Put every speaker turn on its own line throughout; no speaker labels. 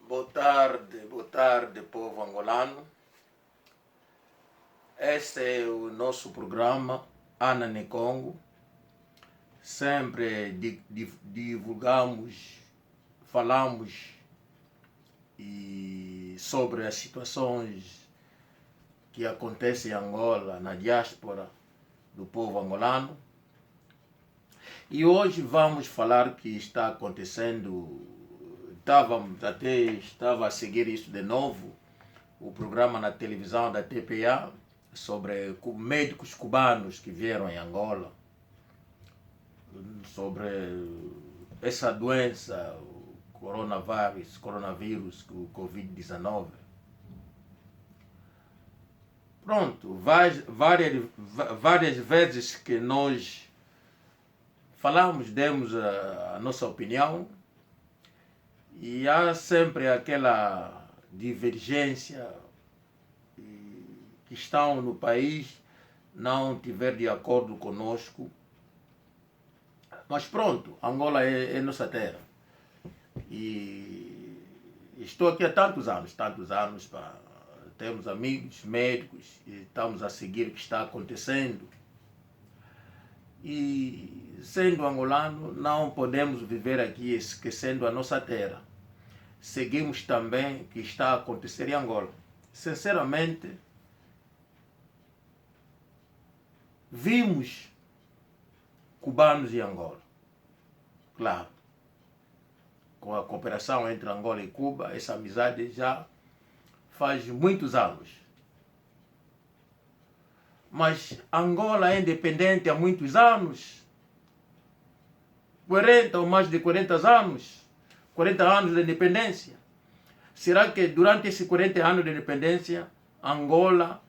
Boa tarde, povo angolano. Este é o nosso programa Ana Congo. Sempre divulgamos, falamos sobre as situações que acontecem em Angola, na diáspora do povo angolano. E hoje vamos falar que está acontecendo. Estava a seguir isso de novo, o programa na televisão da TPA sobre médicos cubanos que vieram em Angola, sobre essa doença, o coronavírus, o Covid-19. Pronto, várias vezes que nós falamos, demos a nossa opinião, e há sempre aquela divergência que estão no país não tiver de acordo conosco. Mas pronto, Angola é nossa terra. E estou aqui há tantos anos, temos amigos médicos e estamos a seguir o que está acontecendo. E sendo angolano, não podemos viver aqui esquecendo a nossa terra. Seguimos também o que está a acontecer em Angola. Sinceramente, vimos cubanos em Angola. Claro, com a cooperação entre Angola e Cuba, essa amizade já faz muitos anos. Mas Angola é independente há muitos anos. 40 ou mais de 40 anos. 40 anos de independência. Será que durante esses 40 anos de independência, Angola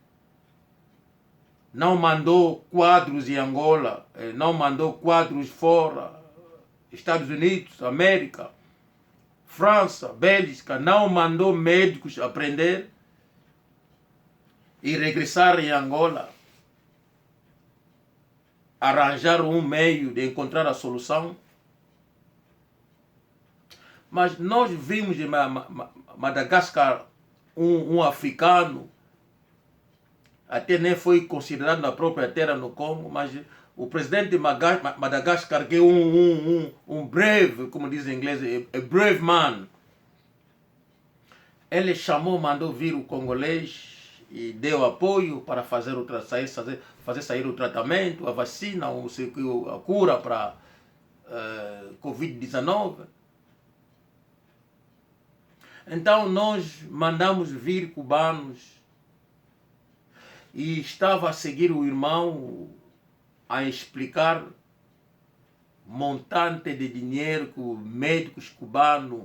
não mandou quadros em Angola, não mandou quadros fora, Estados Unidos, América, França, Bélgica, não mandou médicos aprender e regressar em Angola, arranjar um meio de encontrar a solução? Mas nós vimos em Madagascar um africano, até nem foi considerado na própria terra no Congo, mas o presidente de Madagascar, que é um brave, como diz em inglês, a brave man, ele mandou vir o congolês e deu apoio para fazer sair o tratamento, a vacina, a cura para Covid-19. Então nós mandamos vir cubanos e estava a seguir o irmão a explicar montante de dinheiro que os médicos cubanos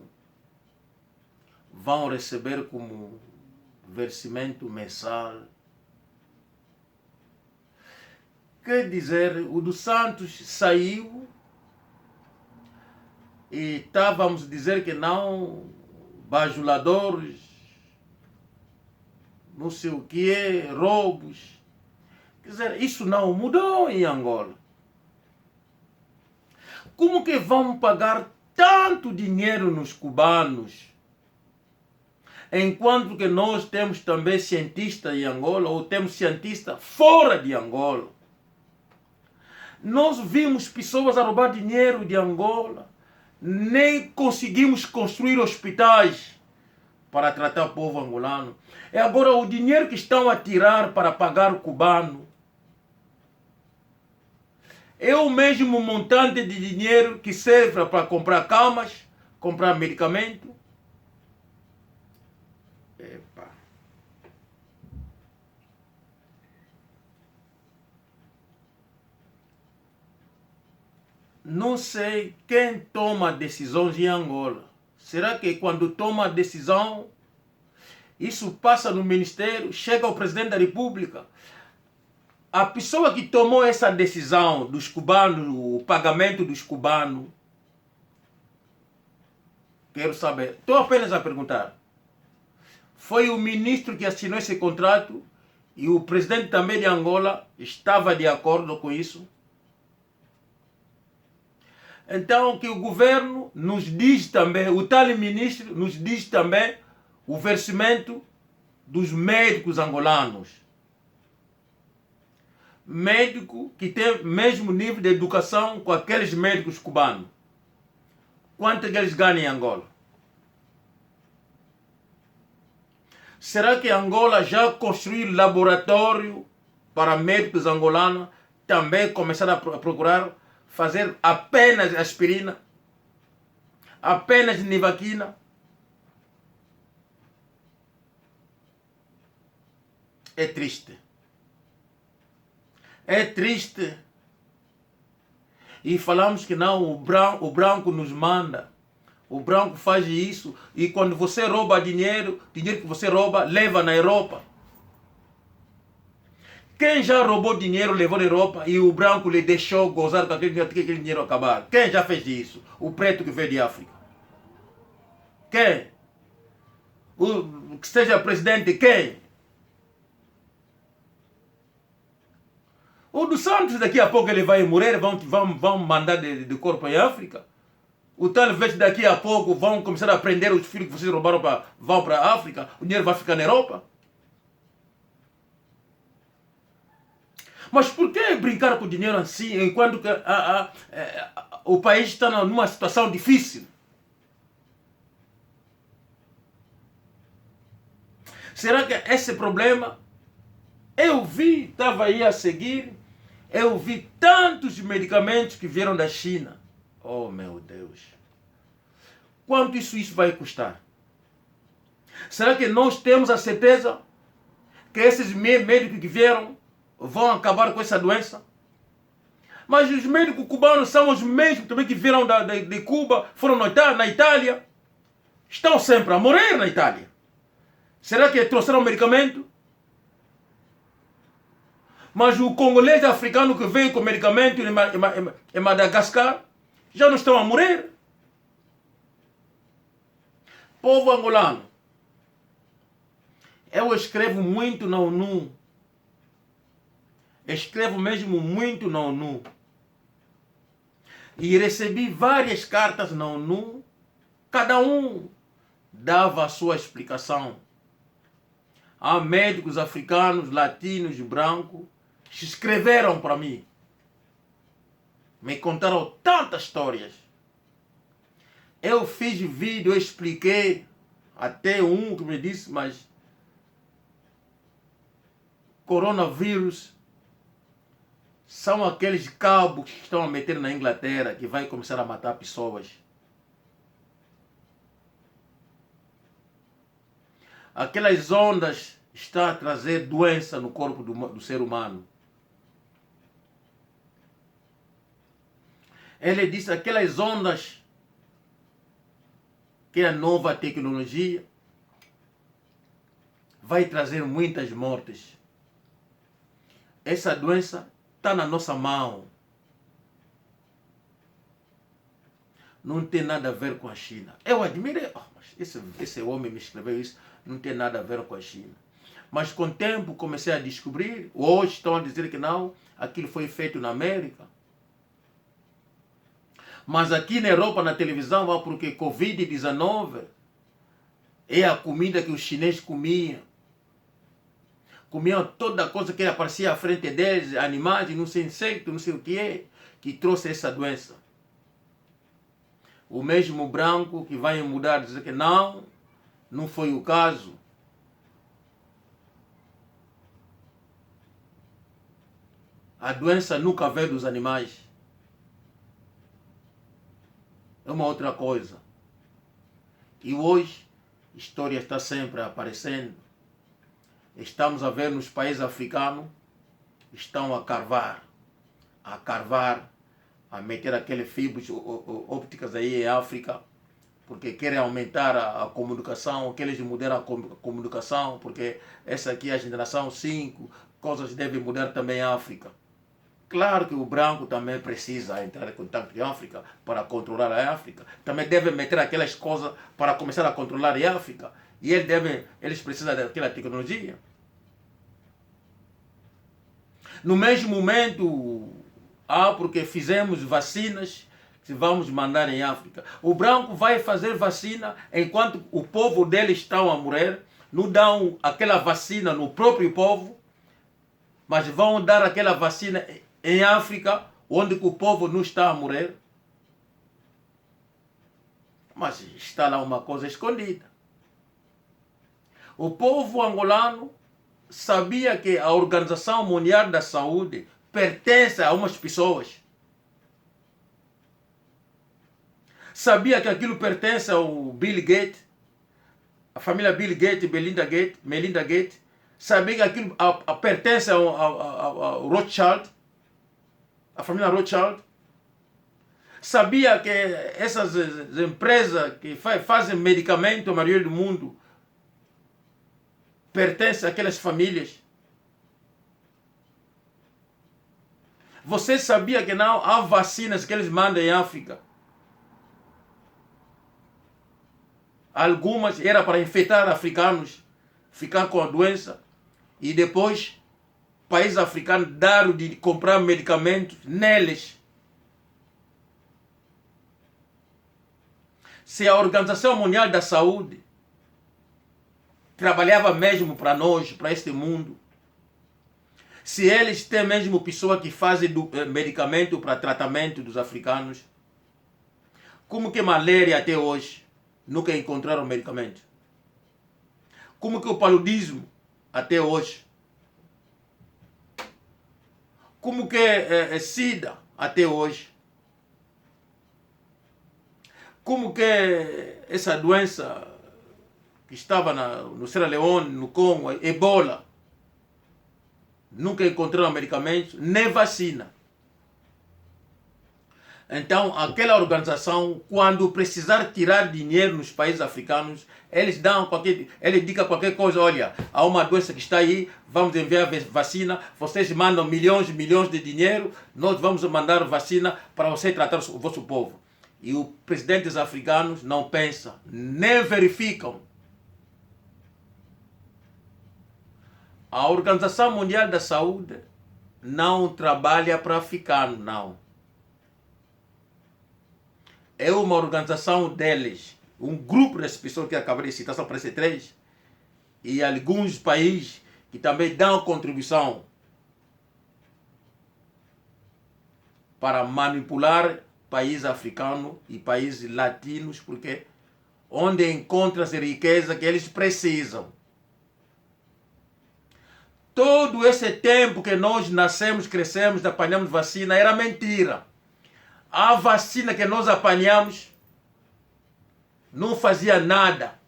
vão receber como vencimento mensal. Quer dizer, o dos Santos saiu e estávamos a dizer que não, bajuladores, não sei o que, roubos. Quer dizer, isso não mudou em Angola. Como que vão pagar tanto dinheiro nos cubanos, enquanto que nós temos também cientistas em Angola, ou temos cientistas fora de Angola? Nós vimos pessoas a roubar dinheiro de Angola, nem conseguimos construir hospitais para tratar o povo angolano. E agora o dinheiro que estão a tirar para pagar o cubano é o mesmo montante de dinheiro que serve para comprar camas, comprar medicamento. Epa. Não sei quem toma decisões em Angola. Será que quando toma a decisão, isso passa no ministério, chega ao presidente da República? A pessoa que tomou essa decisão dos cubanos, o pagamento dos cubanos, quero saber, estou apenas a perguntar, foi o ministro que assinou esse contrato e o presidente também de Angola estava de acordo com isso? Então que o governo nos diz também, o tal ministro nos diz também o vencimento dos médicos angolanos. Médico que tem o mesmo nível de educação com aqueles médicos cubanos. Quanto que eles ganham em Angola? Será que Angola já construiu laboratório para médicos angolanos também começaram a procurar fazer apenas aspirina, apenas nivaquina? É triste. É triste. E falamos que não, o branco nos manda. O branco faz isso. E quando você rouba dinheiro que você rouba, leva na Europa. Quem já roubou dinheiro, levou na Europa e o branco lhe deixou gozar com aquele dinheiro acabar? Quem já fez isso? O preto que veio de África. Quem? Que seja presidente, quem? O dos Santos daqui a pouco ele vai morrer, vão mandar de corpo em África. O talvez daqui a pouco vão começar a prender os filhos que vocês roubaram, vão para a África, o dinheiro vai ficar na Europa. Mas por que brincar com o dinheiro assim, enquanto que o país está numa situação difícil? Será que esse problema, eu vi, estava aí a seguir, eu vi tantos medicamentos que vieram da China. Oh meu Deus. Quanto isso vai custar? Será que nós temos a certeza que esses médicos que vieram vão acabar com essa doença? Mas os médicos cubanos são os mesmos também que vieram de Cuba, foram na Itália. Estão sempre a morrer na Itália. Será que trouxeram medicamento? Mas o congolês africano que veio com medicamento em Madagascar já não estão a morrer. Povo angolano, eu escrevo muito na ONU. Escrevo mesmo muito na ONU. E recebi várias cartas na ONU. Cada um dava a sua explicação. Há médicos africanos, latinos, brancos, que escreveram para mim. Me contaram tantas histórias. Eu fiz vídeo, eu expliquei. Até um que me disse, mas coronavírus são aqueles cabos que estão a meter na Inglaterra que vai começar a matar pessoas. Aquelas ondas estão a trazer doença no corpo do ser humano. Ele disse aquelas ondas que é a nova tecnologia vai trazer muitas mortes. Essa doença está na nossa mão. Não tem nada a ver com a China. Eu admirei. Mas esse homem me escreveu isso. Não tem nada a ver com a China. Mas com o tempo comecei a descobrir. Hoje estão a dizer que não. Aquilo foi feito na América. Mas aqui na Europa, na televisão, porque Covid-19 é a comida que os chineses comiam. Comiam toda coisa que aparecia à frente deles, animais, não sei, insectos, não sei o que é, que trouxe essa doença. O mesmo branco que vai mudar, dizer que não foi o caso. A doença nunca veio dos animais. É uma outra coisa. E hoje, a história está sempre aparecendo. Estamos a ver nos países africanos, estão a carvar, a meter aqueles fibras ópticas aí em África, porque querem aumentar a comunicação, querem mudar a comunicação, porque essa aqui é a geração 5, coisas devem mudar também em África. Claro que o branco também precisa entrar em contato com a África para controlar a África. Também deve meter aquelas coisas para começar a controlar a África. E eles precisam daquela tecnologia. No mesmo momento, porque fizemos vacinas se vamos mandar em África. O branco vai fazer vacina enquanto o povo dele está a morrer, não dão aquela vacina no próprio povo, mas vão dar aquela vacina em África, onde o povo não está a morrer. Mas está lá uma coisa escondida. O povo angolano sabia que a Organização Mundial da Saúde pertence a umas pessoas. Sabia que aquilo pertence ao Bill Gates, a família Bill Gates, Melinda Gates. Sabia que aquilo pertence ao Rothschild, a família Rothschild. Sabia que essas empresas que fazem medicamento, a maioria do mundo, pertencem àquelas famílias. Você sabia que não há vacinas que eles mandam em África? Algumas era para infectar africanos, ficar com a doença, e depois países africanos daram de comprar medicamentos neles. Se a Organização Mundial da Saúde trabalhava mesmo para nós, para este mundo, se eles têm mesmo pessoas que fazem medicamento para tratamento dos africanos, como que malária até hoje nunca encontraram medicamento? Como que o paludismo até hoje? Como que SIDA até hoje? Como que essa doença que estava no Sierra Leone, no Congo, Ebola, nunca encontraram medicamentos, nem vacina. Então, aquela organização, quando precisar tirar dinheiro nos países africanos, eles indicam qualquer coisa. Olha, há uma doença que está aí, vamos enviar vacina, vocês mandam milhões e milhões de dinheiro, nós vamos mandar vacina para você tratar o vosso povo. E os presidentes africanos não pensam, nem verificam. A Organização Mundial da Saúde não trabalha para africano, não. É uma organização deles, um grupo das pessoas que acabei de citar, só para esses três, e alguns países que também dão contribuição para manipular países africanos e países latinos, porque onde encontra-se riqueza que eles precisam. Todo esse tempo que nós nascemos, crescemos, apanhamos vacina, era mentira. A vacina que nós apanhamos não fazia nada.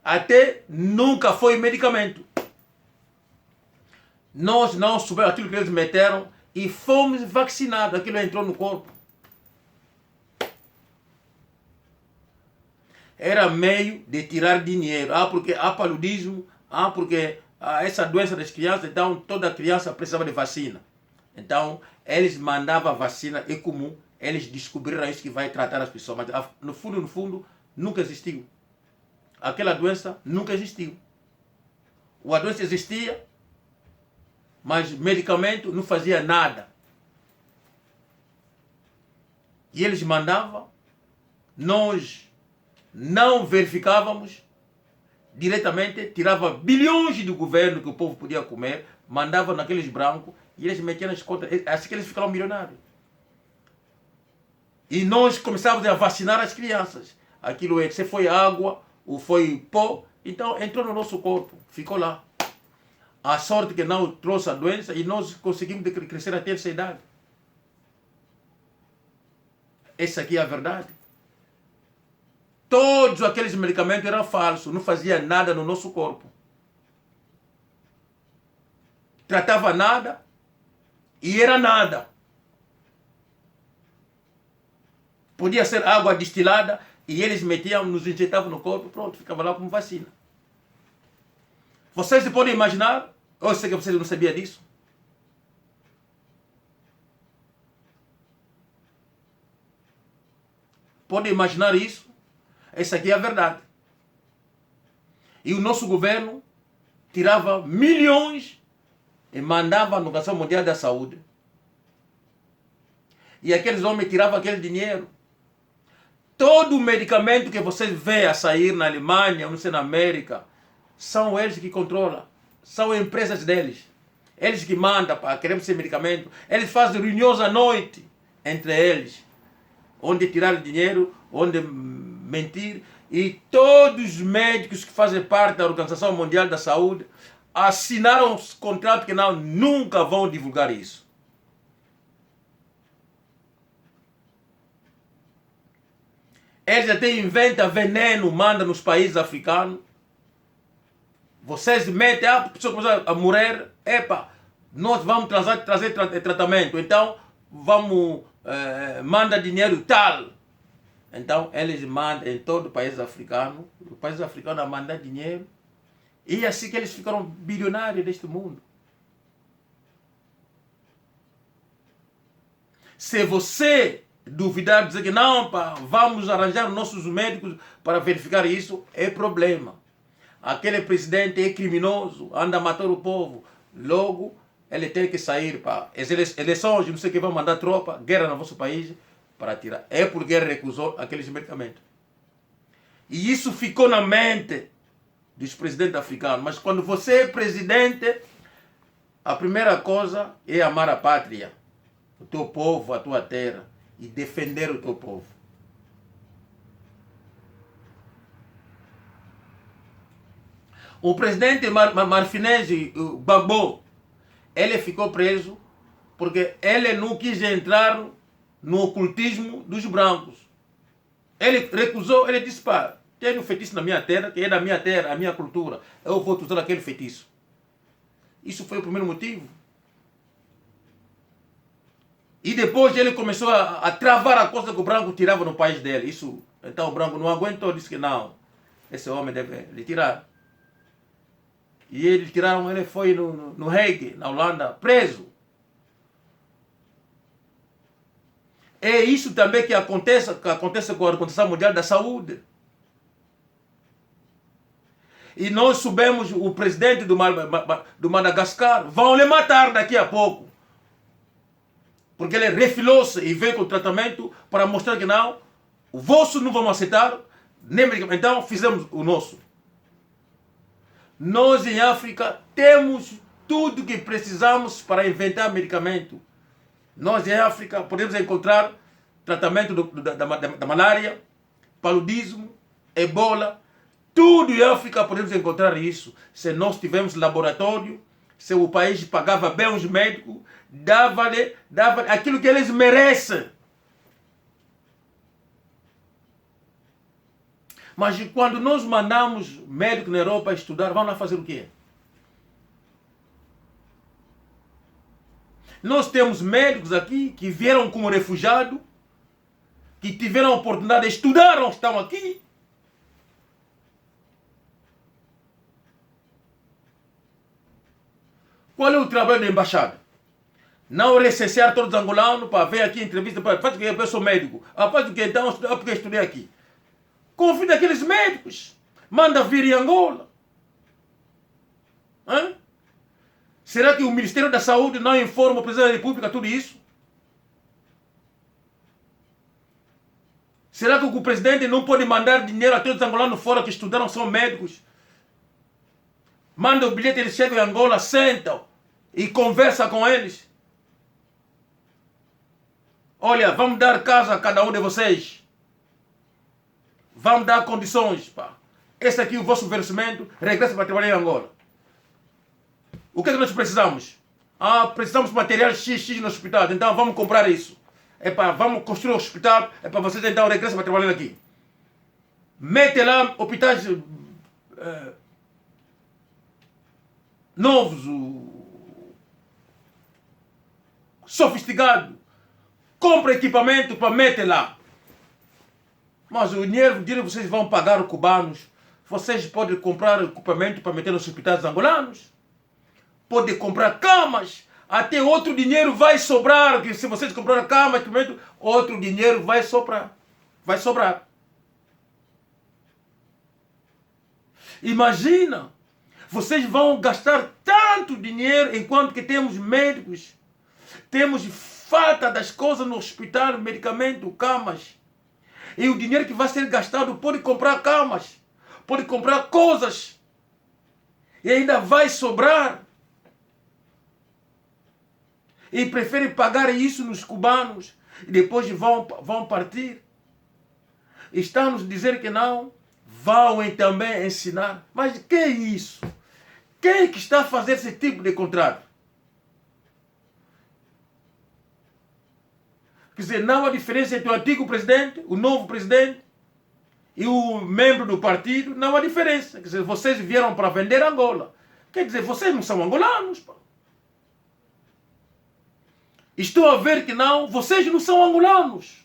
Até nunca foi medicamento. Nós não soubemos aquilo que eles meteram e fomos vacinados. Aquilo entrou no corpo. Era meio de tirar dinheiro. Porque há paludismo, porque essa doença das crianças, então toda criança precisava de vacina. Então, eles mandavam a vacina, é comum, eles descobriram isso que vai tratar as pessoas, mas no fundo, nunca existiu. Aquela doença nunca existiu. A doença existia, mas medicamento não fazia nada. E eles mandavam, nós não verificávamos, diretamente tirava bilhões do governo que o povo podia comer, mandava naqueles brancos e eles metiam nas contas, assim que eles ficaram milionários. E nós começávamos a vacinar as crianças. Aquilo se foi água ou foi pó, então entrou no nosso corpo, ficou lá. A sorte que não trouxe a doença e nós conseguimos crescer até essa idade. Essa aqui é a verdade. Todos aqueles medicamentos eram falsos, não fazia nada no nosso corpo. Tratava nada e era nada. Podia ser água destilada e eles metiam, nos injetavam no corpo, pronto, ficava lá como vacina. Vocês podem imaginar, eu sei que vocês não sabiam disso. Podem imaginar isso? Essa aqui é a verdade. E o nosso governo tirava milhões e mandava na Organização Mundial da Saúde. E aqueles homens tiravam aquele dinheiro Todo o medicamento que vocês vê a sair na Alemanha, não sei, na América, são eles que controlam. São empresas deles. Eles que mandam para queremos esse medicamento. Eles fazem reuniões à noite entre eles. Onde tirar dinheiro, onde mentir. E todos os médicos que fazem parte da Organização Mundial da Saúde assinaram os contratos que não, nunca vão divulgar isso. Eles até inventam veneno, mandam nos países africanos. Vocês metem, a pessoa começa a morrer, epa, nós vamos trazer tratamento, então vamos, manda dinheiro tal. Então eles mandam em todo o país africano, o país africano manda dinheiro, e assim que eles ficaram bilionários deste mundo. Se você duvidar, dizer que não, pá, vamos arranjar nossos médicos para verificar isso, é problema. Aquele presidente é criminoso, anda a matar o povo. Logo, ele tem que sair para as eleições, não sei o que, vão mandar tropa, guerra no vosso país, para tirar. É porque ele recusou aqueles medicamentos. E isso ficou na mente dos presidentes africanos. Mas quando você é presidente, a primeira coisa é amar a pátria, o teu povo, a tua terra, e defender o teu povo. O presidente marfinês, Gbagbo, ele ficou preso porque ele não quis entrar no ocultismo dos brancos. Ele recusou, ele disse, pá, tem um feitiço na minha terra, que é da minha terra, a minha cultura, eu vou usar aquele feitiço. Isso foi o primeiro motivo. E depois ele começou a travar a coisa que o branco tirava no país dele. Isso, então o branco não aguentou, disse que não, esse homem deve lhe tirar. E eles tiraram, ele foi no Hague, na Holanda, preso. É isso também que acontece com a Organização Mundial da Saúde. E nós soubemos, o presidente do Madagascar, vão lhe matar daqui a pouco. Porque ele refilou-se e veio com o tratamento para mostrar que não, o vosso não vamos aceitar, nem medicamento. Então fizemos o nosso. Nós em África temos tudo que precisamos para inventar medicamento. Nós em África podemos encontrar tratamento da malária, paludismo, ebola. Tudo em África podemos encontrar isso. Se nós tivermos laboratório, se o país pagava bem os médicos, dava-lhe aquilo que eles merecem. Mas quando nós mandamos médicos na Europa estudar, vão lá fazer o quê? Nós temos médicos aqui que vieram como refugiados, que tiveram a oportunidade de estudar, estão aqui. Qual é o trabalho da embaixada? Não recensear todos os angolanos para ver aqui entrevista, faz o que eu sou médico. Faz o que então, porque eu estudei aqui. Convida aqueles médicos. Manda vir em Angola. Hã? Será que o Ministério da Saúde não informa o Presidente da República tudo isso? Será que o presidente não pode mandar dinheiro a todos os angolanos fora que estudaram, são médicos? Manda o bilhete, eles chegam em Angola, sentam e conversa com eles. Olha, vamos dar casa a cada um de vocês. Vamos dar condições, pá. Esse aqui é o vosso vencimento, regressa para trabalhar em Angola. O que é que nós precisamos? Precisamos de material XX no hospital, então vamos comprar isso. Vamos construir um hospital, para vocês então regressam para trabalhar aqui. Mete lá hospitais novos, sofisticados. Compra equipamento para meter lá. Mas o dinheiro vocês vão pagar os cubanos. Vocês podem comprar equipamento para meter nos hospitais angolanos. Podem comprar camas. Até outro dinheiro vai sobrar. Que se vocês comprarem camas, equipamento, outro dinheiro vai sobrar. Vai sobrar. Imagina. Vocês vão gastar tanto dinheiro enquanto que temos médicos. Temos falta das coisas no hospital, medicamento, camas. E o dinheiro que vai ser gastado pode comprar camas, pode comprar coisas. E ainda vai sobrar. E preferem pagar isso nos cubanos. E depois vão partir. Estão nos dizer que não. Vão também ensinar. Mas que é isso? Quem é que está a fazer esse tipo de contrato? Quer dizer, não há diferença entre o antigo presidente, o novo presidente e o membro do partido. Não há diferença. Quer dizer, vocês vieram para vender Angola. Quer dizer, vocês não são angolanos. Pá. Estou a ver que não, vocês não são angolanos.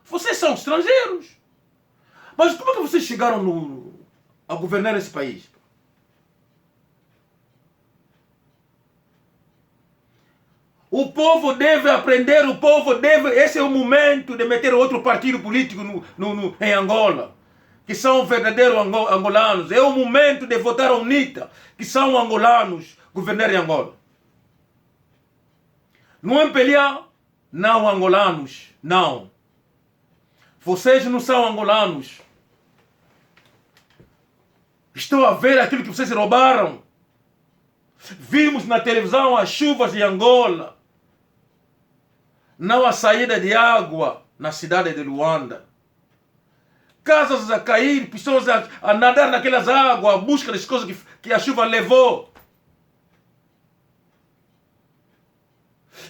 Vocês são estrangeiros. Mas como é que vocês chegaram a governar esse país? O povo deve aprender, o povo deve... Esse é o momento de meter outro partido político em Angola, que são verdadeiros angolanos. É o momento de votar a UNITA, que são angolanos, governar em Angola. No MPLA, não angolanos, não. Vocês não são angolanos. Estou a ver aquilo que vocês roubaram. Vimos na televisão as chuvas de Angola. Não há saída de água na cidade de Luanda. Casas a cair, pessoas a nadar naquelas águas, a busca das coisas que a chuva levou.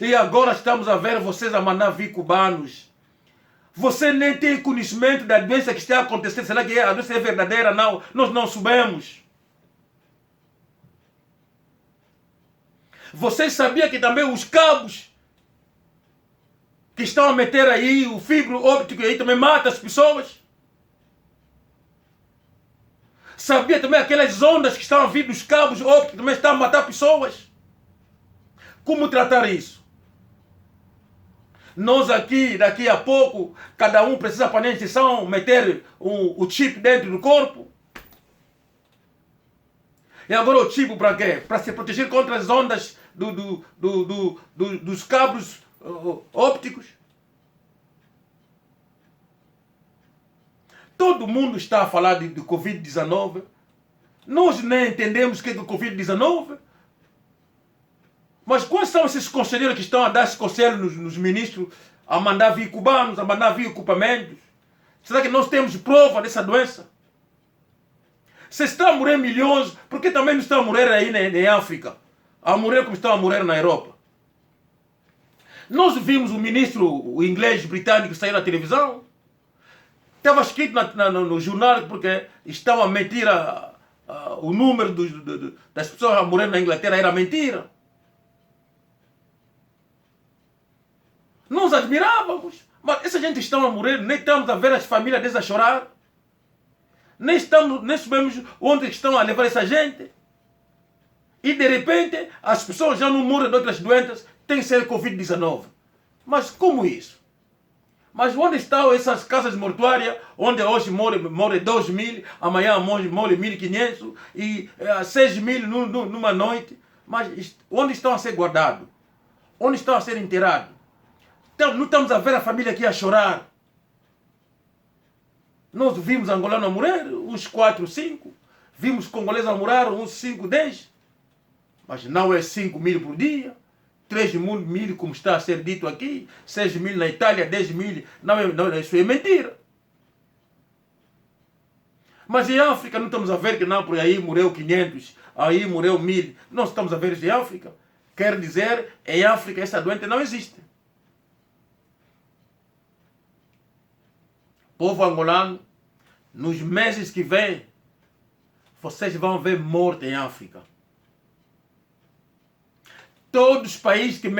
E agora estamos a ver vocês a mandar vir cubanos. Você nem tem conhecimento da doença que está acontecendo. Será que a doença é verdadeira? Não, nós não sabemos. Vocês sabiam que também os cabos que estão a meter aí, o fibro óptico aí também mata as pessoas? Sabia também aquelas ondas que estão a vir dos cabos ópticos também estão a matar pessoas? Como tratar isso? Nós aqui, daqui a pouco, cada um precisa para a injeção meter o chip dentro do corpo. E agora o chip para quê? Para se proteger contra as ondas dos cabos ópticos. Todo mundo está a falar de Covid-19. Nós nem entendemos o que é o Covid-19. Mas quais são esses conselheiros que estão a dar esse conselho nos ministros, a mandar vir cubanos, a mandar vir equipamentos? Será que nós temos prova dessa doença? Se estão a morrer milhões, por que também não estão a morrer aí na África? A morrer como estão a morrer na Europa? Nós vimos o ministro inglês britânico sair na televisão. Estava escrito no jornal porque estava a mentir o número das pessoas a morrer na Inglaterra era mentira. Nós admirávamos, mas essa gente está a morrer, nem estamos a ver as famílias deles a chorar. Nem sabemos onde estão a levar essa gente. E de repente, as pessoas já não morrem de outras doenças, tem que ser Covid-19. Mas como isso? Mas onde estão essas casas mortuárias, onde hoje morre 2.000, amanhã morre 1.500 e 6.000 numa noite? Mas onde estão a ser guardados? Onde estão a ser enterrados? Então, não estamos a ver a família aqui a chorar. Nós vimos angolanos a morrer, uns 4, 5. Vimos congoleses a morrer, uns 5, 10. Mas não é 5.000 por dia. 3.000, como está a ser dito aqui. 6.000 na Itália, 10.000. Não, isso é mentira. Mas em África não estamos a ver que não, por aí morreu 500, aí morreu 1.000. Nós estamos a ver isso em África. Quer dizer, em África essa doença não existe. Povo angolano, nos meses que vêm, vocês vão ver morte em África. Todos os países que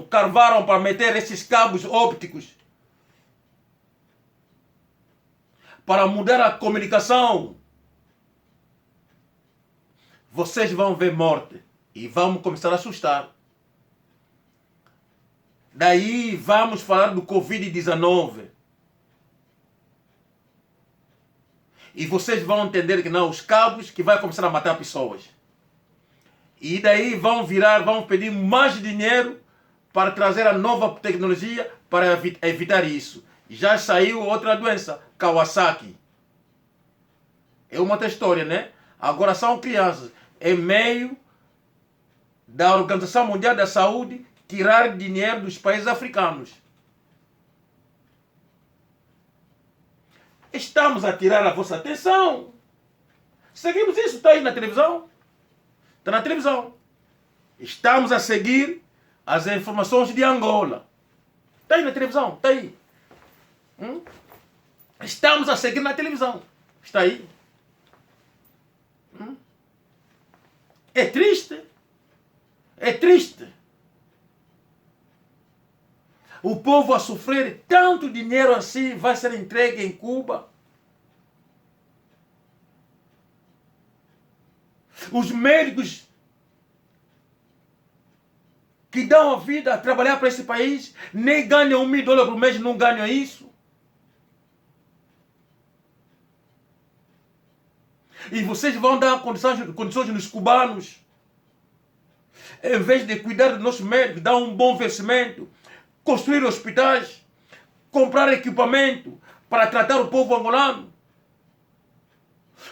carvaram para meter esses cabos ópticos para mudar a comunicação, vocês vão ver morte e vão começar a assustar. Daí vamos falar do Covid-19. E vocês vão entender que não, os cabos que vai começar a matar pessoas. E daí vão pedir mais dinheiro para trazer a nova tecnologia para evitar isso. Já saiu outra doença, Kawasaki. É uma outra história, né? Agora são crianças. É meio da Organização Mundial da Saúde tirar dinheiro dos países africanos. Estamos a tirar a vossa atenção. Seguimos isso, está aí na televisão. Está na televisão. Estamos a seguir as informações de Angola. Está aí na televisão, está aí. Estamos a seguir na televisão. Está aí. É triste. É triste. O povo a sofrer tanto dinheiro assim vai ser entregue em Cuba. Os médicos que dão a vida a trabalhar para esse país nem ganham $1.000 por mês, não ganham isso. E vocês vão dar condições nos cubanos. Em vez de cuidar dos nossos médicos, dar um bom investimento, construir hospitais, comprar equipamento para tratar o povo angolano.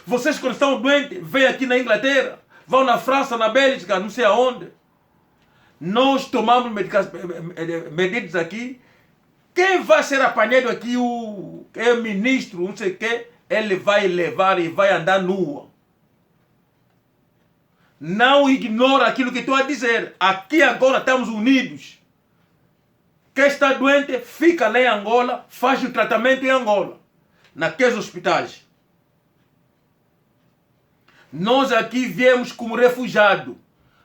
Vocês, quando estão doentes, vêm aqui na Inglaterra, vão na França, na Bélgica, não sei aonde. Nós tomamos medidas aqui. Quem vai ser apanhado aqui, o ministro, não sei o que, ele vai levar e vai andar nua. Não ignora aquilo que estou a dizer. Aqui agora estamos unidos. Quem está doente, fica lá em Angola, faz o tratamento em Angola, naqueles hospitais. Nós aqui viemos como refugiados.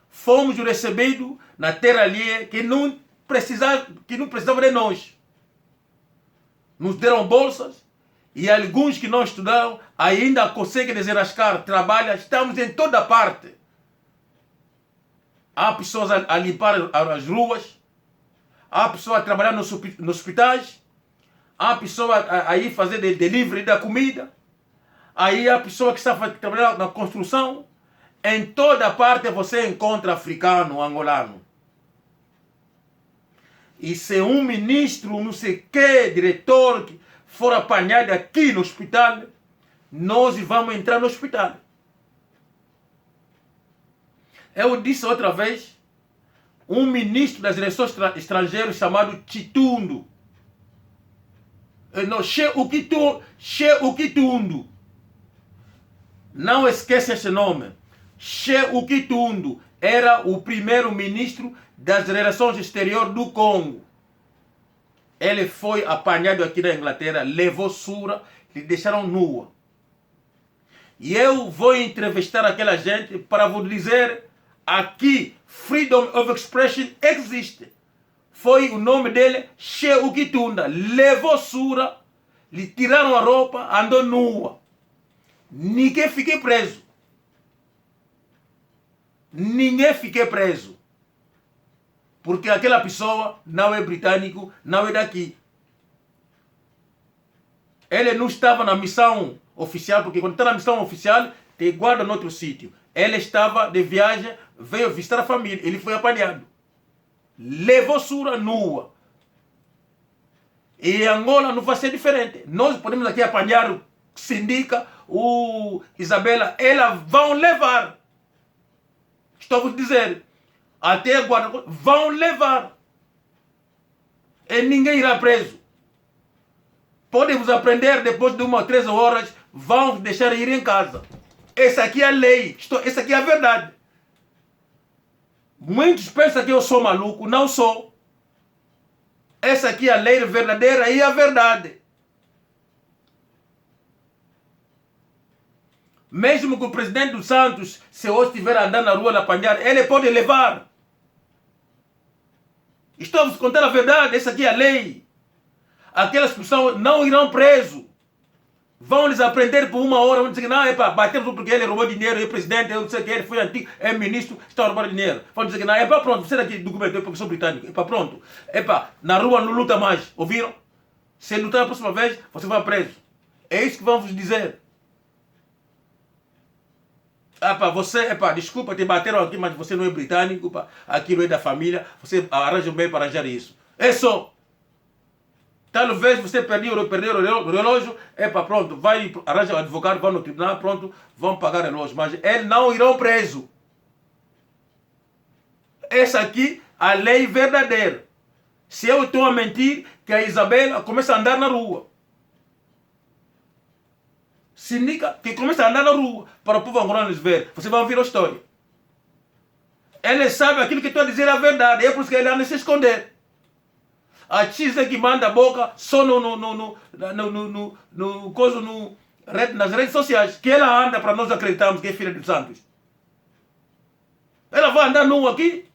Fomos recebidos na terra alheia que não precisava de nós. Nos deram bolsas e alguns que não estudaram ainda conseguem desenrascar, trabalham, estamos em toda parte. Há pessoas a limpar as ruas, há pessoas a trabalhar nos hospitais, há pessoas a ir fazer delivery da comida, aí há pessoas que estão trabalhando na construção. Em toda parte você encontra africano, angolano. E se um ministro, não sei que, diretor, que for apanhado aqui no hospital, nós vamos entrar no hospital. Eu disse outra vez, um ministro das relações estrangeiras chamado Chitundo. Não, Chitundo. Não esqueça esse nome. Chitundo era o primeiro ministro das relações exteriores do Congo. Ele foi apanhado aqui na Inglaterra, levou surra, lhe deixaram nua. E eu vou entrevistar aquela gente para vos dizer, aqui, Freedom of Expression existe. Foi o nome dele, Chitundo. Levou surra, lhe tiraram a roupa, andou nua. Ninguém fiquei preso. Ninguém fiquei preso. Porque aquela pessoa não é britânico, não é daqui. Ele não estava na missão oficial, porque quando está na missão oficial, te guarda em outro sítio. Ele estava de viagem, veio visitar a família, ele foi apanhado. Levou surra nua. E Angola não vai ser diferente. Nós podemos aqui apanhar o Sindica, o Isabela, elas vão levar. Estou a vos dizer, até agora vão levar. E ninguém irá preso. Podem vos aprender depois de 1 ou 3 horas, vão deixar ir em casa. Essa aqui é a lei, essa aqui é a verdade. Muitos pensam que eu sou maluco, não sou. Essa aqui é a lei verdadeira e a verdade. Mesmo que o presidente dos Santos, se hoje estiver andando na rua a apanhar, ele pode levar. Estou a vos contar a verdade, essa aqui é a lei. Aquelas pessoas não irão preso. Vão lhes aprender por 1 hora, vão dizer que não, batemos porque ele roubou dinheiro, ele é presidente, eu não sei o que, ele foi antigo, é ministro, está a roubar dinheiro. Vão dizer que não, pronto, você daqui documento, porque sou britânico, pronto. Na rua não luta mais, ouviram? Se lutar a próxima vez, você vai preso. É isso que vão vos dizer. Você, desculpa, te bateram aqui, mas você não é britânico, aquilo é da família, você arranja um meio para arranjar isso. É só. Talvez você perdeu o relógio, pronto, vai, arranja um advogado, vai no tribunal, pronto, vão pagar o relógio. Mas eles não irão preso. Essa aqui, a lei verdadeira. Se eu estou a mentir, que a Isabela começa a andar na rua. Significa que começa a andar na rua, para o povo angolano ver. Você vai ouvir a história. Ele sabe aquilo que estou a dizer é a verdade, é por isso que ele anda a se esconder. A X é que manda a boca só nas redes sociais, que ela anda para nós acreditarmos que é filha dos santos. Ela vai andar nua aqui.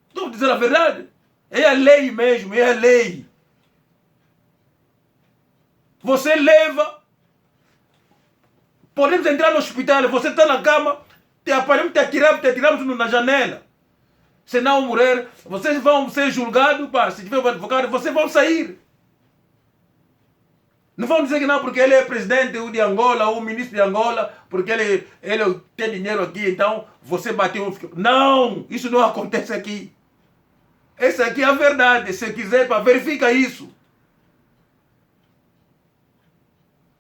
Estou a dizer a verdade. É a lei mesmo, é a lei. Você leva. Podemos entrar no hospital, você está na cama, te atiramos na janela. Se não morrer, vocês vão ser julgados, se tiver um advogado, vocês vão sair. Não vão dizer que não, porque ele é presidente de Angola, ou ministro de Angola, porque ele tem dinheiro aqui, então você bateu. Não, isso não acontece aqui. Essa aqui é a verdade. Se quiser, verifica isso.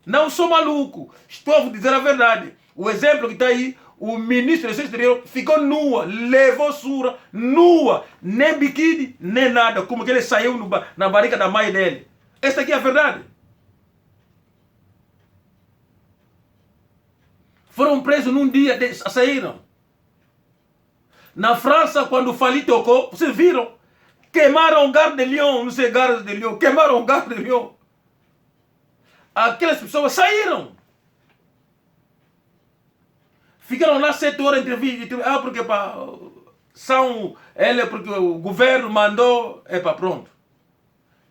Não sou maluco. Estou a dizer a verdade. O exemplo que está aí, o ministro do Exterior ficou nua, levou surra, nua, nem biquíni, nem nada, como que ele saiu na barriga da mãe dele. Essa aqui é a verdade. Foram presos num dia, saíram. Na França, quando o Fali tocou, vocês viram? Queimaram Gare de Lyon, não sei, Gare de Lyon, queimaram Gare de Lyon. Aquelas pessoas saíram. Ficaram lá 7 horas de entrevista. Porque porque o governo mandou, pronto.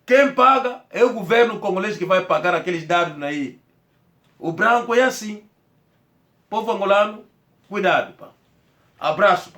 Quem paga é o governo congolês que vai pagar aqueles dados aí. O branco é assim. Povo angolano, cuidado, Abraço,